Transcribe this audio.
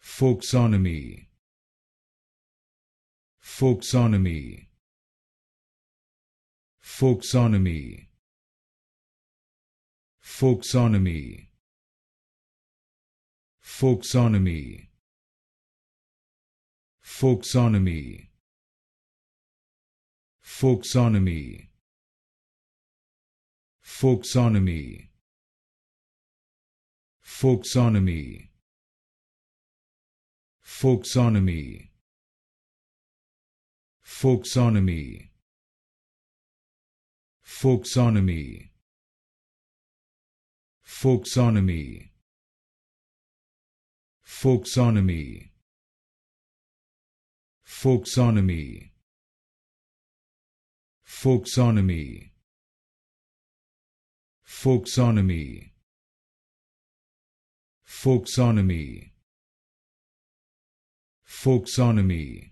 Folksonomy. Folksonomy. Folksonomy. Folksonomy. Folksonomy. Folksonomy. Folksonomy. Folksonomy. Folksonomy. Folksonomy. Folksonomy. Folksonomy. Folksonomy. Folksonomy. Folksonomy. Folksonomy. Folksonomy. Folksonomy. Folksonomy.